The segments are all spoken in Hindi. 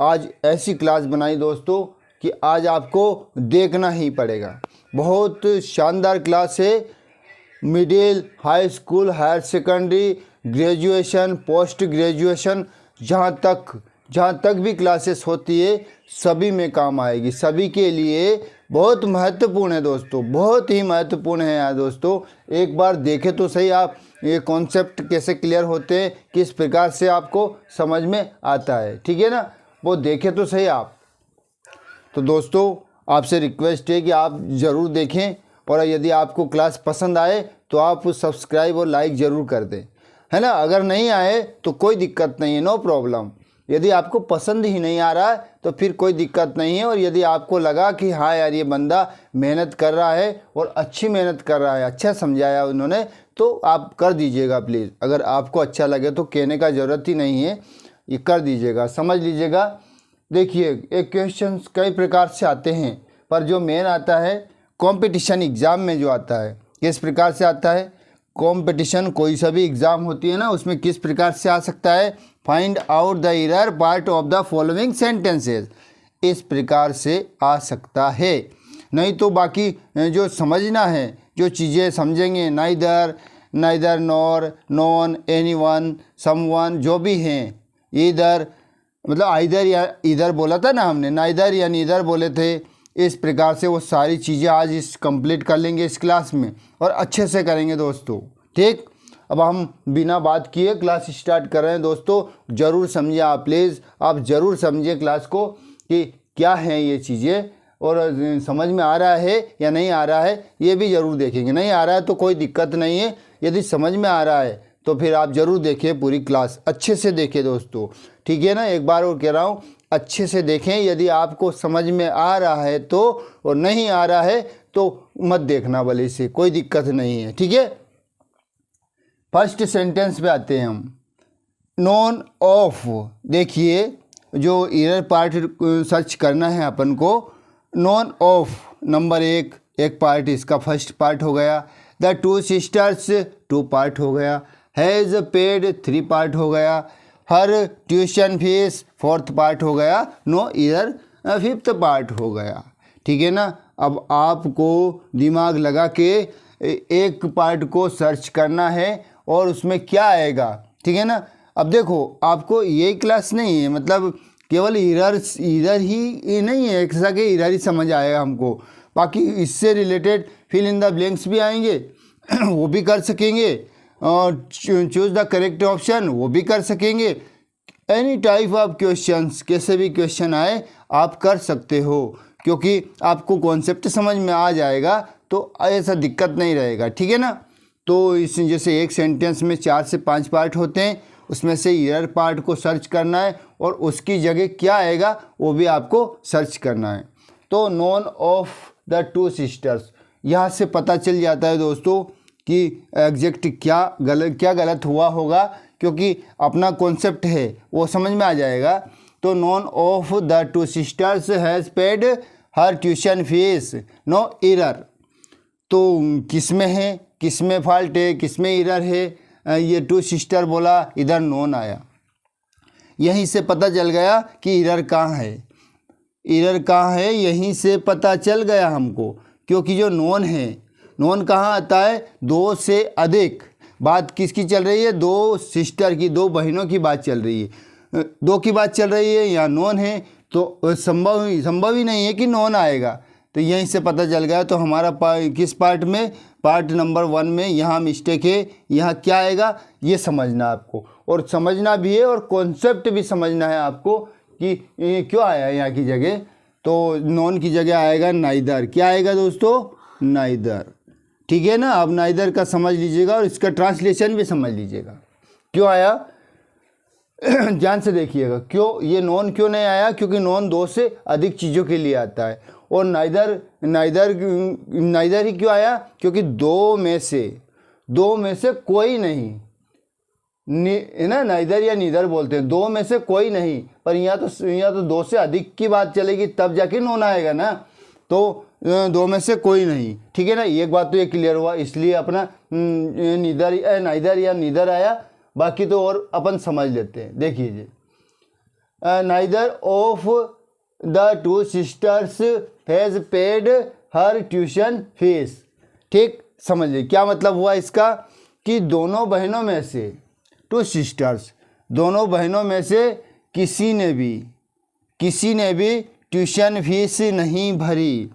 आज ऐसी क्लास बनाई दोस्तों कि आज आपको देखना ही पड़ेगा। बहुत शानदार क्लास है। Middle, high school, higher secondary, graduation, post graduation, जहाँ तक भी क्लासेस होती है सभी में काम आएगी। सभी के लिए बहुत महत्वपूर्ण है दोस्तों, बहुत ही महत्वपूर्ण है यार दोस्तों। एक बार देखें तो सही आप ये कॉन्सेप्ट कैसे क्लियर होते हैं, किस प्रकार से आपको समझ में आता है, ठीक है ना, वो देखें तो सही आप। तो दोस्तों आपसे रिक्वेस्ट है कि आप ज़रूर देखें, और यदि आपको क्लास पसंद आए तो आप सब्सक्राइब और लाइक ज़रूर कर दें, है ना। अगर नहीं आए तो कोई दिक्कत नहीं है, नो प्रॉब्लम। यदि आपको पसंद ही नहीं आ रहा है तो फिर कोई दिक्कत नहीं है। और यदि आपको लगा कि हाँ यार ये बंदा मेहनत कर रहा है और अच्छी मेहनत कर रहा है, अच्छा समझाया उन्होंने, तो आप कर दीजिएगा प्लीज़। अगर आपको अच्छा लगे तो कहने का ज़रूरत ही नहीं है, ये कर दीजिएगा, समझ लीजिएगा। देखिए एक क्वेश्चन कई प्रकार से आते हैं, पर जो मेन आता है कंपटीशन एग्ज़ाम में जो आता है, किस प्रकार से आता है। कंपटीशन कोई सा भी एग्ज़ाम होती है ना, उसमें किस प्रकार से आ सकता है, find out the error part of the following sentences, इस प्रकार से आ सकता है। नहीं तो बाकी जो समझना है, जो चीज़ें समझेंगे, neither, nor, non, anyone, someone, जो भी हैं, इधर मतलब आइदर या इधर बोला था ना हमने, नाइदर या नीदर बोले थे। इस प्रकार से वो सारी चीज़ें आज इस कंप्लीट कर लेंगे इस क्लास में, और अच्छे से करेंगे दोस्तों, ठीक। अब हम बिना बात किए क्लास स्टार्ट कर रहे हैं दोस्तों। ज़रूर समझिए आप, प्लीज़ आप ज़रूर समझिए क्लास को कि क्या हैं ये चीज़ें, और समझ में आ रहा है या नहीं आ रहा है ये भी ज़रूर देखेंगे। नहीं आ रहा है तो कोई दिक्कत नहीं है, यदि समझ में आ रहा है तो फिर आप ज़रूर देखिए, पूरी क्लास अच्छे से देखिए दोस्तों, ठीक है ना। एक बार और कह रहा हूँ, अच्छे से देखें। यदि आपको समझ में आ रहा है तो, और नहीं आ रहा है तो मत देखना भले से, कोई दिक्कत नहीं है, ठीक है। फर्स्ट सेंटेंस पे आते हैं हम। नॉन ऑफ, देखिए जो एरर पार्ट सर्च करना है अपन को, नॉन ऑफ नंबर एक पार्ट, इसका फर्स्ट पार्ट हो गया। द टू सिस्टर्स 2 पार्ट हो गया। हैज़ पेड 3 पार्ट हो गया। हर ट्यूशन फीस 4th पार्ट हो गया। नो एरर 5th पार्ट हो गया, ठीक है ना। अब आपको दिमाग लगा के एक पार्ट को सर्च करना है और उसमें क्या आएगा, ठीक है ना। अब देखो आपको यही क्लास नहीं है, मतलब केवल इरर ही नहीं है, एक सा के इरर ही समझ आएगा हमको, बाकी इससे related fill in the blanks भी आएंगे वो भी कर सकेंगे, और चूज़ द करेक्ट ऑप्शन वो भी कर सकेंगे। एनी टाइप ऑफ क्वेश्चंस, कैसे भी क्वेश्चन आए आप कर सकते हो, क्योंकि आपको कॉन्सेप्ट समझ में आ जाएगा तो ऐसा दिक्कत नहीं रहेगा, ठीक है ना। तो इस जैसे एक सेंटेंस में 4 से 5 पार्ट होते हैं, उसमें से एरर पार्ट को सर्च करना है और उसकी जगह क्या आएगा वो भी आपको सर्च करना है। तो नॉन ऑफ द 2 सिस्टर्स, यहाँ से पता चल जाता है दोस्तों कि एग्जैक्ट क्या गलत हुआ होगा, क्योंकि अपना कॉन्सेप्ट है वो समझ में आ जाएगा। तो none of the 2 sisters has paid her tuition fees, no error. तो किस में है, किस में फॉल्ट है, किस में एरर है, ये 2 सिस्टर बोला, इधर नॉन आया। यहीं से पता चल गया कि एरर कहाँ है, एरर कहाँ है, यहीं से पता चल गया हमको। क्योंकि जो नॉन है, नॉन कहाँ आता है, 2 से अधिक। बात किसकी चल रही है, 2 सिस्टर की, 2 बहनों की बात चल रही है, 2 की बात चल रही है, यहाँ नॉन है, तो संभव ही नहीं है कि नॉन आएगा। तो यहीं से पता चल गया। तो हमारा किस पार्ट में, पार्ट नंबर 1 में यहाँ मिस्टेक है, यहाँ क्या आएगा ये समझना आपको, और समझना भी है और कॉन्सेप्ट भी समझना है आपको कि क्यों आया यहाँ की जगह। तो नॉन की जगह आएगा नाइदर। क्या आएगा दोस्तों, नाइदर, ठीक है ना। अब नाइदर का समझ लीजिएगा और इसका ट्रांसलेशन भी समझ लीजिएगा क्यों आया ध्यान से देखिएगा। क्यों ये नॉन क्यों नहीं आया, क्योंकि नॉन 2 से अधिक चीज़ों के लिए आता है। और नाइदर ही क्यों आया, क्योंकि 2 में से कोई नहीं है ना, नाइदर या नीदर बोलते हैं, 2 में से कोई नहीं। पर यहाँ तो 2 से अधिक की बात चलेगी तब जाके नॉन आएगा ना। तो 2 में से कोई नहीं, ठीक है ना। एक बात तो ये क्लियर हुआ, इसलिए अपना नाइदर या नीदर आया, बाकी तो और अपन समझ लेते हैं। देखिए neither of the two sisters has paid her tuition fees. ठीक, समझ लीजिए क्या मतलब हुआ इसका, कि दोनों बहनों में से, टू सिस्टर्स, दोनों बहनों में से किसी ने भी ट्यूशन फीस नहीं भरी।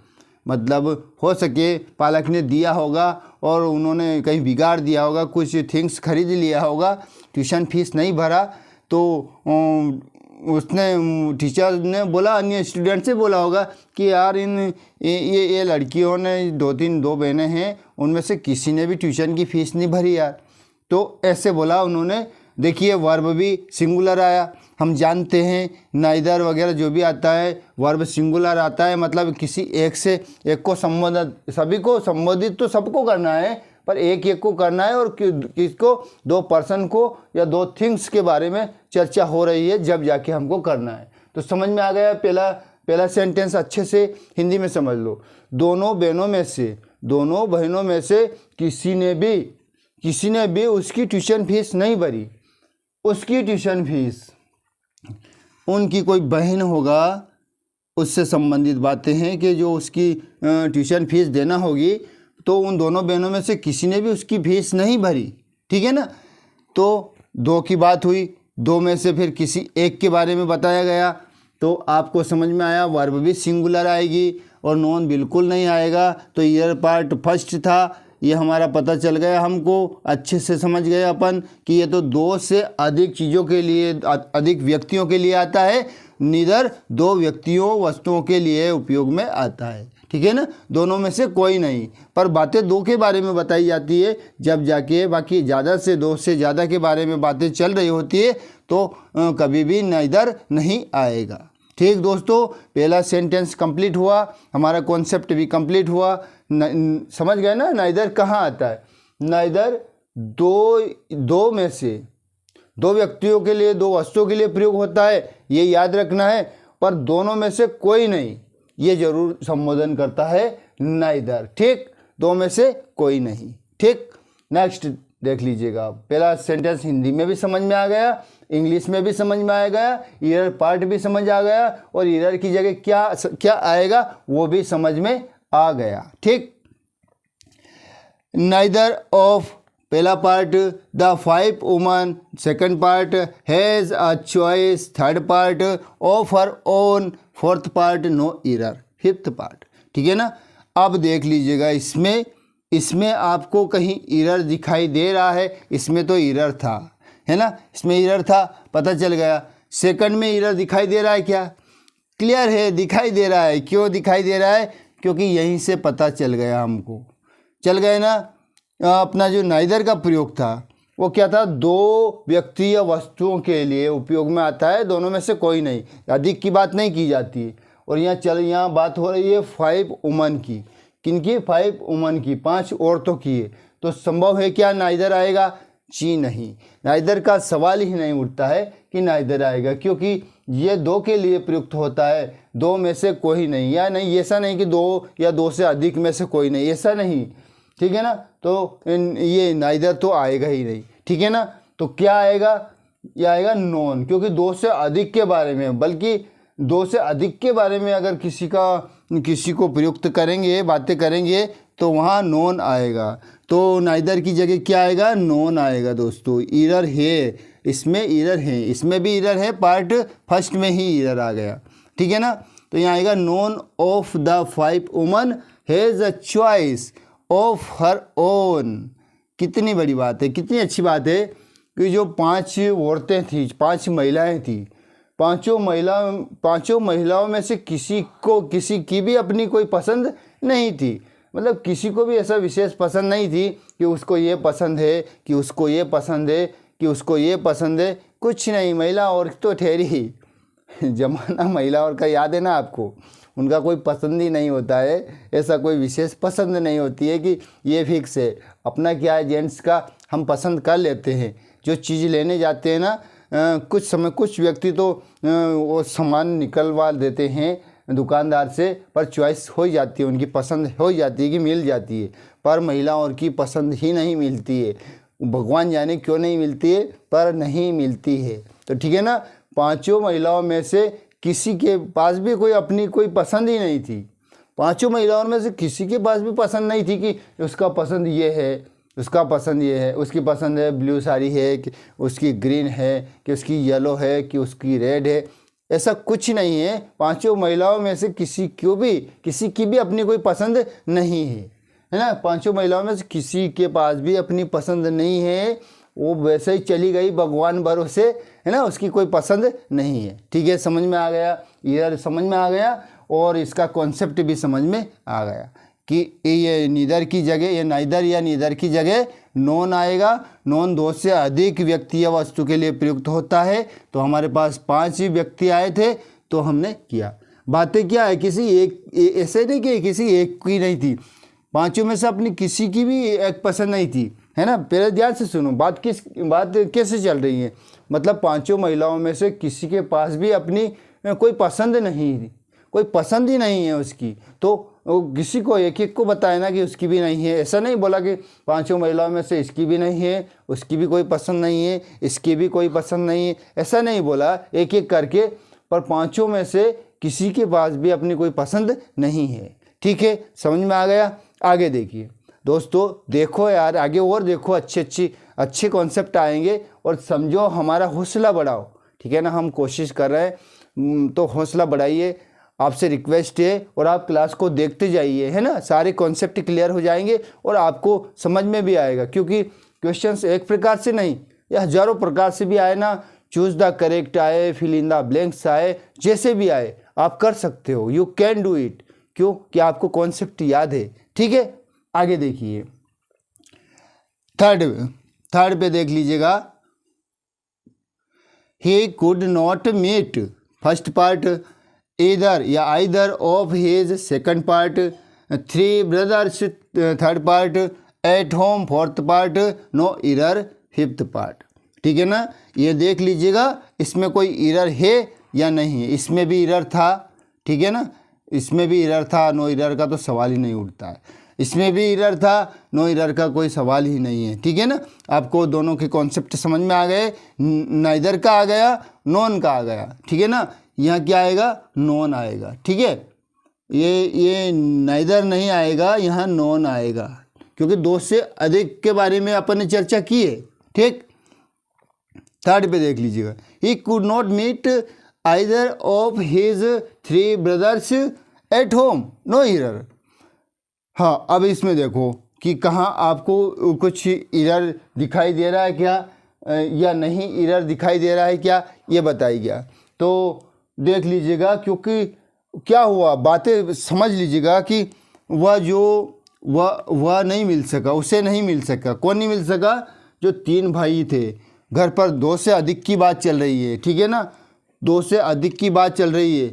मतलब हो सके पालक ने दिया होगा और उन्होंने कहीं बिगाड़ दिया होगा, कुछ थिंग्स खरीद लिया होगा, ट्यूशन फीस नहीं भरा, तो उसने टीचर ने बोला, अन्य स्टूडेंट से बोला होगा कि यार ये लड़कियों ने दो बहनें हैं, उनमें से किसी ने भी ट्यूशन की फ़ीस नहीं भरी यार। तो ऐसे बोला उन्होंने। देखिए वर्ब भी सिंगुलर आया। हम जानते हैं नाइदर वगैरह जो भी आता है वर्ब सिंगुलर आता है, मतलब किसी एक से एक को संबोधित, सभी को संबोधित तो सबको करना है, पर एक को करना है, और किसको, दो पर्सन को या दो थिंग्स के बारे में चर्चा हो रही है, जब जाके हमको करना है। तो समझ में आ गया। पहला सेंटेंस अच्छे से हिंदी में समझ लो। दोनों बहनों में से किसी ने भी उसकी ट्यूशन फीस नहीं भरी। उसकी ट्यूशन फीस, उनकी कोई बहन होगा, उससे संबंधित बातें हैं कि जो उसकी ट्यूशन फीस देना होगी, तो उन दोनों बहनों में से किसी ने भी उसकी फीस नहीं भरी। ठीक है ना। तो दो की बात हुई, दो में से फिर किसी एक के बारे में बताया गया, तो आपको समझ में आया वर्ब भी सिंगुलर आएगी और नॉन बिल्कुल नहीं आएगा। तो ईयर पार्ट फर्स्ट था, ये हमारा पता चल गया, हमको अच्छे से समझ गए अपन कि ये तो दो से अधिक चीज़ों के लिए, अधिक व्यक्तियों के लिए आता है, नीदर दो व्यक्तियों वस्तुओं के लिए उपयोग में आता है। ठीक है ना, दोनों में से कोई नहीं। पर बातें दो के बारे में बताई जाती है, जब जाके बाकी ज़्यादा से दो से ज़्यादा के बारे में बातें चल रही होती है तो कभी भी नाइदर नहीं आएगा। ठीक दोस्तों, पहला सेंटेंस कंप्लीट हुआ, हमारा कॉन्सेप्ट भी कंप्लीट हुआ। समझ गए ना नाइदर कहाँ आता है। नाइदर दो में से, दो व्यक्तियों के लिए, दो वस्तुओं के लिए प्रयोग होता है, ये याद रखना है। पर दोनों में से कोई नहीं, ये जरूर संबोधन करता है नाइदर। ठीक, दो में से कोई नहीं। ठीक, नेक्स्ट देख लीजिएगा। पहला सेंटेंस हिंदी में भी समझ में आ गया, इंग्लिश में भी समझ में आ गया, ईरर पार्ट भी समझ आ गया, और ईरर की जगह क्या आएगा वो भी समझ में आ गया। ठीक, नाइदर ऑफ, पहला part the 5 woman, second part has a choice, third part of her own, fourth part no error, fifth part. ठीक है ना। अब देख लीजिएगा, इसमें आपको कहीं ईरर दिखाई दे रहा है, इसमें तो ईरर था, है ना, इसमें ईरर था, पता चल गया। सेकंड में ईरर दिखाई दे रहा है क्या, क्लियर है, दिखाई दे रहा है। क्यों दिखाई दे रहा है, क्योंकि यहीं से पता चल गया, हमको चल गए ना। अपना जो नाइदर का प्रयोग था वो क्या था, दो व्यक्ति या वस्तुओं के लिए उपयोग में आता है, दोनों में से कोई नहीं, अधिक की बात नहीं की जाती। और यहाँ बात हो रही है 5 वुमन की, किनकी, 5 वुमन की, 5 औरतों की है। तो संभव है क्या नाइदर आएगा, जी नहीं, नाइदर का सवाल ही नहीं उठता है कि नाइदर आएगा, क्योंकि ये दो के लिए प्रयुक्त होता है, दो में से कोई नहीं, या नहीं, ऐसा नहीं कि दो या दो से अधिक में से कोई नहीं, ऐसा नहीं। ठीक है ना, तो ये नाइदर तो आएगा ही नहीं। ठीक है ना, तो क्या आएगा, ये आएगा नॉन, क्योंकि दो से अधिक के बारे में, बल्कि दो से अधिक के बारे में अगर किसी को प्रयुक्त करेंगे, बातें करेंगे, तो वहाँ नॉन आएगा। तो नाइदर की जगह क्या आएगा, नॉन आएगा दोस्तों। ईरर है, इसमें ईरर है, इसमें भी ईरर है, पार्ट फर्स्ट में ही ईरर आ गया। ठीक है ना, तो यहाँ आएगा non of the 5 woman has a choice of her own. कितनी बड़ी बात है, कितनी अच्छी बात है कि जो 5 औरतें थी, 5 महिलाएं थी, पांचों महिलाओं में से किसी की भी अपनी कोई पसंद नहीं थी। मतलब किसी को भी ऐसा विशेष पसंद नहीं थी कि उसको ये पसंद है, कि उसको ये पसंद है, कि उसको ये पसंद है, कुछ नहीं। महिला और तो ठहरी जमाना महिला और का याद है ना आपको, उनका कोई पसंद ही नहीं होता है, ऐसा कोई विशेष पसंद नहीं होती है कि ये फिक्स है। अपना क्या है, जेंट्स का हम पसंद कर लेते हैं, जो चीज़ लेने जाते हैं ना, कुछ व्यक्ति तो वो सामान निकलवा देते हैं दुकानदार से, पर चॉइस हो जाती है, उनकी पसंद हो जाती है कि मिल जाती है, पर महिलाओं की पसंद ही नहीं मिलती है। भगवान जाने क्यों नहीं मिलती है, पर नहीं मिलती है। तो ठीक है ना, पांचों महिलाओं में से किसी के पास भी कोई अपनी कोई पसंद ही नहीं थी। पांचों महिलाओं में से किसी के पास भी पसंद नहीं थी कि उसका पसंद ये है, उसका पसंद ये है, उसकी पसंद है ब्लू साड़ी है कि उसकी ग्रीन है कि उसकी येलो है कि उसकी रेड है। ऐसा कुछ नहीं है। पांचों महिलाओं में से किसी की भी अपनी कोई पसंद नहीं है ना। पांचों महिलाओं में से किसी के पास भी अपनी पसंद नहीं है, वो वैसे ही चली गई भगवान भरोसे, है ना, उसकी कोई पसंद नहीं है। ठीक है, समझ में आ गया, ईयर समझ में आ गया और इसका कॉन्सेप्ट भी समझ में आ गया कि ये नीदर की जगह, ये नाइदर या नीदर की जगह नॉन आएगा। नॉन दो से अधिक व्यक्ति या वस्तु के लिए प्रयुक्त होता है। तो हमारे पास 5 ही व्यक्ति आए थे तो हमने किया। बातें क्या है, किसी एक, ऐसे नहीं कि किसी एक की नहीं थी, पांचों में से अपनी किसी की भी एक पसंद नहीं थी, है ना। पहले ध्यान से सुनो, बात कैसे चल रही है। मतलब पांचों महिलाओं में से किसी के पास भी अपनी कोई पसंद नहीं थी, कोई पसंद ही नहीं है उसकी। तो वो किसी को एक एक को बताए ना कि उसकी भी नहीं है। ऐसा नहीं बोला कि पांचों महिलाओं में से इसकी भी नहीं है, उसकी भी कोई पसंद नहीं है, इसकी भी कोई पसंद नहीं है, ऐसा नहीं बोला एक एक करके। पर पांचों में से किसी के पास भी अपनी कोई पसंद नहीं है। ठीक है, समझ में आ गया। आगे देखिए दोस्तों, देखो यार आगे और देखो, अच्छे कॉन्सेप्ट आएंगे और समझो, हमारा हौसला बढ़ाओ। ठीक है ना, हम कोशिश कर रहे हैं तो हौसला बढ़ाइए, आपसे रिक्वेस्ट है। और आप क्लास को देखते जाइए, है ना, सारे कॉन्सेप्ट क्लियर हो जाएंगे और आपको समझ में भी आएगा। क्योंकि क्वेश्चंस एक प्रकार से नहीं, ये हजारों प्रकार से भी आए ना, चूज द करेक्ट आए, फिल इन द ब्लैंक्स आए, जैसे भी आए आप कर सकते हो। You can do it. क्यों कि आपको कॉन्सेप्ट याद है। ठीक है, आगे देखिए थर्ड पे देख लीजिएगा। He could not meet, first part either या either of his, second part 3 brothers, third part at home, fourth part no error, fifth part. ठीक है ना, ये देख लीजिएगा इसमें कोई एरर है या नहीं है। इसमें भी एरर था, ठीक है ना, इसमें भी एरर था, नो एरर का तो सवाल ही नहीं उठता है। इसमें भी एरर था, नो एरर का कोई सवाल ही नहीं है। ठीक है ना, आपको दोनों के कॉन्सेप्ट समझ में आ गए। नाइदर का आ गया, नॉन का आ गया। ठीक है ना, यहाँ क्या आएगा, नॉन आएगा। ठीक है, ये नाइदर नहीं आएगा, यहाँ नॉन आएगा, क्योंकि 2 से अधिक के बारे में अपन ने चर्चा की है। ठीक, थर्ड पे देख लीजिएगा। He could not meet either of his 3 brothers at home, no error. हाँ, अब इसमें देखो कि कहाँ आपको कुछ एरर दिखाई दे रहा है क्या या नहीं एरर दिखाई दे रहा है क्या, ये बताइएगा। तो देख लीजिएगा, क्योंकि क्या हुआ, बातें समझ लीजिएगा कि वह नहीं मिल सका, उसे नहीं मिल सका। कौन नहीं मिल सका, जो 3 भाई थे। घर पर 2 से अधिक की बात चल रही है। ठीक है ना, 2 से अधिक की बात चल रही है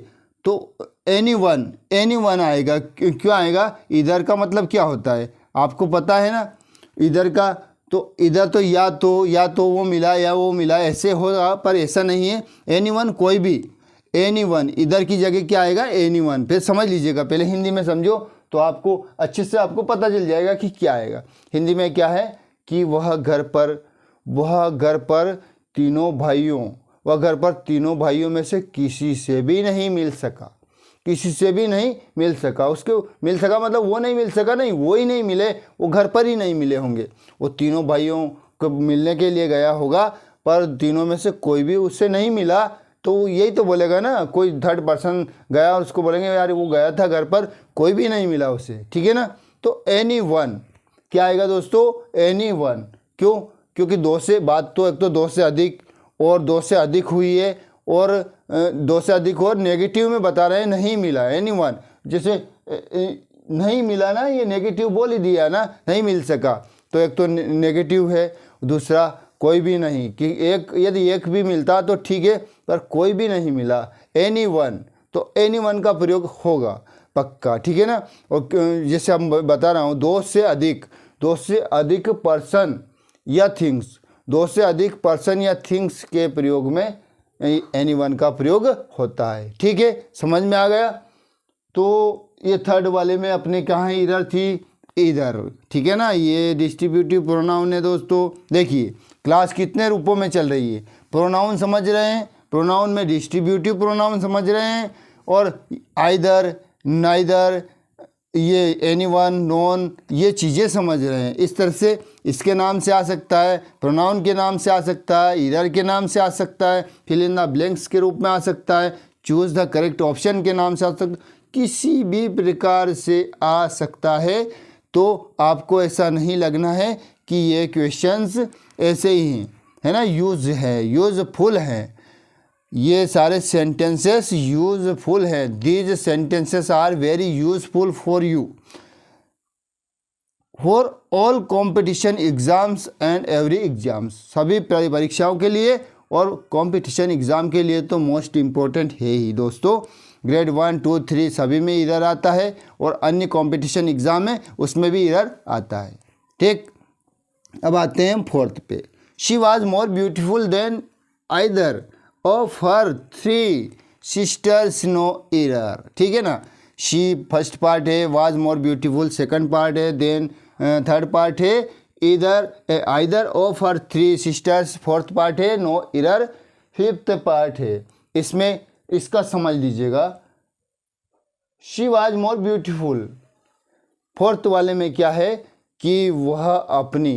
तो एनीवन आएगा। क्यों आएगा, इधर का मतलब क्या होता है आपको पता है ना, इधर का तो इधर तो या तो वो मिला या वो मिला, ऐसे होगा, पर ऐसा नहीं है। एनीवन, कोई भी, एनीवन, इधर की जगह क्या आएगा, एनीवन। फिर समझ लीजिएगा, पहले हिंदी में समझो तो आपको अच्छे से आपको पता चल जाएगा कि क्या आएगा। हिंदी में क्या है कि वह घर पर तीनों भाइयों में से किसी से भी नहीं मिल सका। उसको मिल सका मतलब वो नहीं मिल सका, नहीं, वो ही नहीं मिले, वो घर पर ही नहीं मिले होंगे। वो तीनों भाइयों को मिलने के लिए गया होगा, पर तीनों में से कोई भी उससे नहीं मिला, तो यही तो बोलेगा ना, कोई थर्ड पर्सन गया और उसको बोलेंगे यार वो गया था घर पर, कोई भी नहीं मिला उसे। ठीक है ना, तो एनीवन क्या आएगा दोस्तों, एनीवन। क्यों, क्योंकि 2 से बात तो एक तो 2 से अधिक और 2 से अधिक हुई है, और 2 से अधिक और नेगेटिव में बता रहे हैं नहीं मिला, एनीवन। जैसे नहीं मिला ना, ये नेगेटिव बोल ही दिया ना, नहीं मिल सका, तो एक तो नेगेटिव है, दूसरा कोई भी नहीं, कि यदि एक भी मिलता तो ठीक है, पर कोई भी नहीं मिला, एनीवन। तो एनीवन का प्रयोग होगा पक्का। ठीक है ना, और जैसे हम बता रहा हूँ 2 से अधिक पर्सन या थिंग्स, 2 से अधिक पर्सन या थिंग्स के प्रयोग में एनीवन का प्रयोग होता है। ठीक है, समझ में आ गया। तो ये थर्ड वाले में अपने कहाँ एरर थी, इधर। ठीक है ना, ये डिस्ट्रीब्यूटिव प्रोनाउन है दोस्तों। देखिए क्लास कितने रूपों में चल रही है, प्रोनाउन समझ रहे हैं, प्रोनाउन में डिस्ट्रीब्यूटिव प्रोनाउन समझ रहे हैं, और आइदर, नाइदर, ये एनीवन, नोन, ये चीज़ें समझ रहे हैं। इस तरह से इसके नाम से आ सकता है, प्रोनाउन के नाम से आ सकता है, ईदर के नाम से आ सकता है, फिल इन द ब्लैंक्स के रूप में आ सकता है, चूज़ द करेक्ट ऑप्शन के नाम से आ सकता है, किसी भी प्रकार से आ सकता है। तो आपको ऐसा नहीं लगना है कि ये क्वेश्चंस ऐसे ही हैं, है ना, यूज है, यूजफुल हैं, ये सारे सेंटेंसेस यूजफुल हैं। These sentences are very useful for you for all competition exams and every exams, सभी परीक्षाओं के लिए और कंपटीशन एग्ज़ाम के लिए तो मोस्ट इम्पोर्टेंट है ही दोस्तों। ग्रेड 1, 2, 3 सभी में इधर आता है, और अन्य कंपटीशन एग्ज़ाम है उसमें भी इधर आता है। ठीक, अब आते हैं फोर्थ पे। She was more beautiful than either of her 3 sisters, no error. ठीक है ना, शी फर्स्ट पार्ट है, was more beautiful second part है, देन थर्ड पार्ट है इधर either of her 3 sisters, fourth part है नो एरर, फिफ्थ पार्ट है। इसमें इसका समझ लीजिएगा, she was more beautiful, fourth वाले में क्या है कि वह अपनी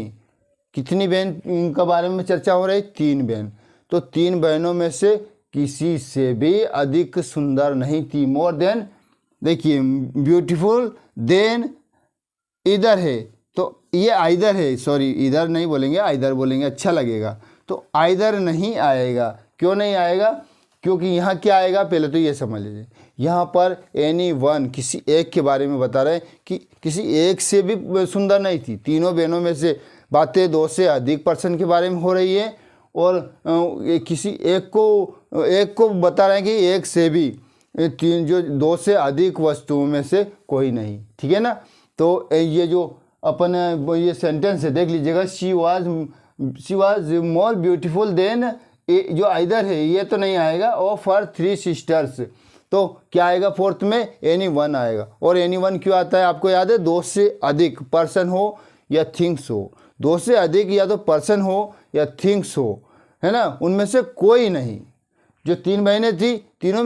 कितनी बहन के बारे में चर्चा हो रही, 3 बहन, तो 3 बहनों में से किसी से भी अधिक सुंदर नहीं थी। मोर देन, देखिए ब्यूटीफुल देन इधर है, तो ये आइदर है, सॉरी इधर नहीं बोलेंगे, आइदर बोलेंगे, अच्छा लगेगा। तो आइदर नहीं आएगा, क्यों नहीं आएगा, क्योंकि यहाँ क्या आएगा, पहले तो ये समझ लीजिए, यहाँ पर एनी वन, किसी एक के बारे में बता रहे हैं कि किसी एक से भी सुंदर नहीं थी। तीनों बहनों में से बातें 2 से अधिक पर्सन के बारे में हो रही है, और किसी एक को बता रहे हैं कि एक से भी 2 से अधिक वस्तुओं में से कोई नहीं। ठीक है ना, तो ये जो अपन ये सेंटेंस है देख लीजिएगा, she was more beautiful then, जो आइदर है ये तो नहीं आएगा, ऑफ हर 3 सिस्टर्स, तो क्या आएगा फोर्थ में, एनी वन आएगा। और एनी वन क्यों आता है, आपको याद है, 2 से अधिक पर्सन हो या थिंग्स हो, 2 से अधिक या तो पर्सन हो या थिंग्स हो, है ना, उनमें से कोई नहीं। जो 3 बहनें थी, तीनों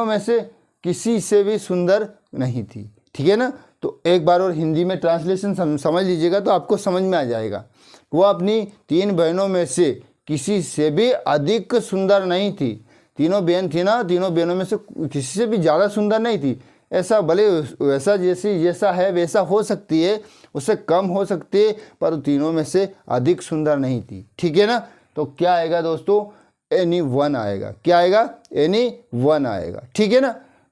में से किसी से भी सुंदर नहीं थी। ठीक है ना, तो एक बार और हिंदी में ट्रांसलेशन समझ लीजिएगा तो आपको समझ में आ जाएगा। वो अपनी 3 बहनों में से किसी से भी अधिक सुंदर नहीं थी। तीनों बहन थी ना, तीनों बहनों में से किसी से भी ज़्यादा सुंदर नहीं थी। ऐसा भले वैसा जैसा है वैसा हो सकती है, उससे कम हो सकती है, पर तीनों में से अधिक सुंदर नहीं थी। ठीक है ना, तो क्या आएगा दोस्तों, एनी वन आएगा। क्या आएगा, एनी वन आएगा। ठीक है ना,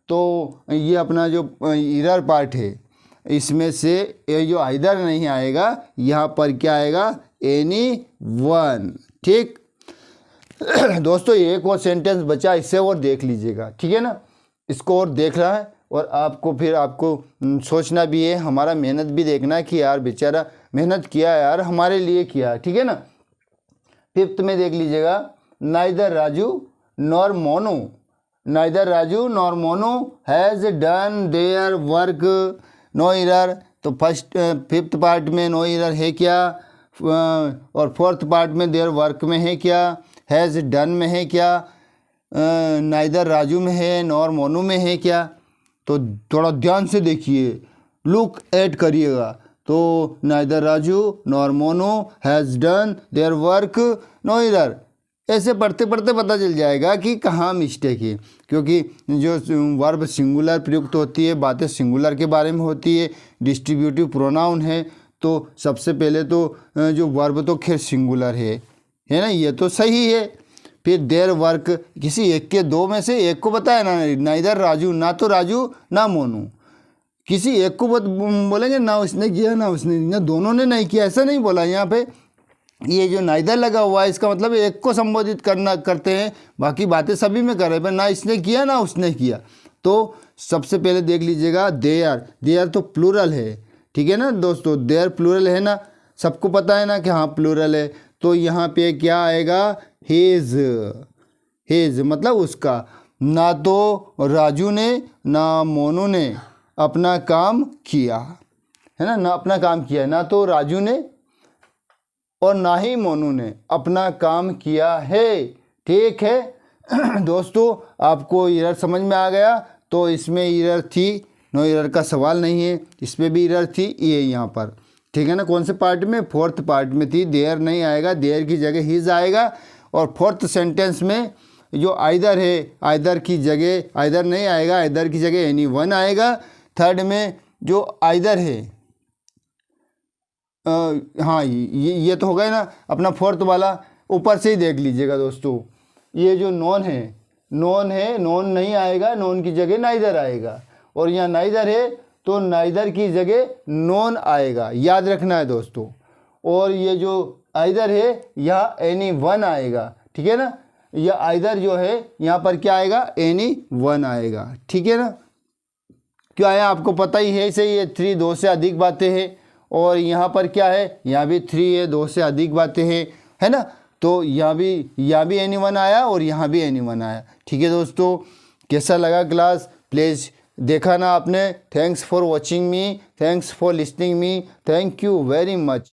तो ये अपना जो इरर पार्ट है, इसमें से ये जो आइदर नहीं आएगा, यहाँ पर क्या आएगा, एनी वन। ठीक दोस्तों, एक और सेंटेंस बचा, इससे और देख लीजिएगा। ठीक है ना, इसको और देख रहा है, और आपको सोचना भी है, हमारा मेहनत भी देखना है कि यार बेचारा मेहनत किया यार, हमारे लिए किया। ठीक है ना, फिफ्थ में देख लीजिएगा, neither Raju nor Monu, neither Raju nor Monu has done their work, no error. तो फिफ्थ पार्ट में नो एरर है क्या, और फोर्थ पार्ट में देयर वर्क में है क्या, हैज़ डन में है क्या, नाइदर राजू में है, नॉर मोनू में है क्या। तो थोड़ा ध्यान से देखिए, लुक ऐड करिएगा, तो neither Raju nor Monu has done their work, no error. ऐसे पढ़ते पढ़ते पता चल जाएगा कि कहाँ मिस्टेक है, क्योंकि जो वर्ब सिंगुलर प्रयुक्त होती है, बातें सिंगुलर के बारे में होती है, डिस्ट्रीब्यूटिव प्रोनाउन है, तो सबसे पहले तो जो वर्ब तो खैर सिंगुलर है ना, ये तो सही है। फिर देयर वर्क, किसी एक के 2 में से एक को बताया ना, नाइदर राजू, ना तो राजू ना मोनू, किसी एक को बोलेंगे ना उसने किया ना उसने, ना दोनों ने नहीं किया, ऐसा नहीं बोला। यहाँ पे ये जो नाइदर लगा हुआ है, इसका मतलब एक को संबोधित करते हैं, बाकी बातें सभी में कर रहे हैं, पर ना इसने किया ना उसने किया। तो सबसे पहले देख लीजिएगा, देयर तो प्लूरल है। ठीक है ना दोस्तों, देयर प्लूरल है ना, सबको पता है ना कि हाँ प्लूरल है। तो यहाँ पे क्या आएगा, हेज मतलब उसका। ना तो राजू ने ना मोनू ने अपना काम किया, है ना अपना काम किया, ना तो राजू ने और ना ही मोनू ने अपना काम किया है। ठीक है दोस्तों, आपको एरर समझ में आ गया। तो इसमें एरर थी, नो एरर का सवाल नहीं है। इसमें भी एरर थी, ये यहाँ पर, ठीक है ना। कौन से पार्ट में? फोर्थ पार्ट में थी। देयर नहीं आएगा, देयर की जगह हिज आएगा। और फोर्थ सेंटेंस में जो आइदर है, आइदर की जगह आइदर नहीं आएगा, आइदर की जगह एनी वन आएगा। थर्ड में जो आइदर है, हाँ ये तो हो गया ना अपना फोर्थ वाला। ऊपर से ही देख लीजिएगा दोस्तों, ये जो नॉन है, नॉन नहीं आएगा, नॉन की जगह नाइदर आएगा। और यहाँ नाइदर है तो नाइदर की जगह नॉन आएगा, याद रखना है दोस्तों। और ये जो आइदर है यहाँ एनी वन आएगा, ठीक है ना। यह आइदर जो है यहाँ पर क्या आएगा? एनी वन आएगा, ठीक है ना। क्या है आपको पता ही है, इसे ये 3 2 से अधिक बातें हैं। और यहाँ पर क्या है? यहाँ भी 3 है, 2 से अधिक बातें हैं, है ना। तो यहाँ भी एनी वन आया और यहाँ भी एनी वन आया, ठीक है दोस्तों। कैसा लगा क्लास? प्लीज़ देखा ना आपने? Thanks for watching me, thanks for listening me, thank you very much.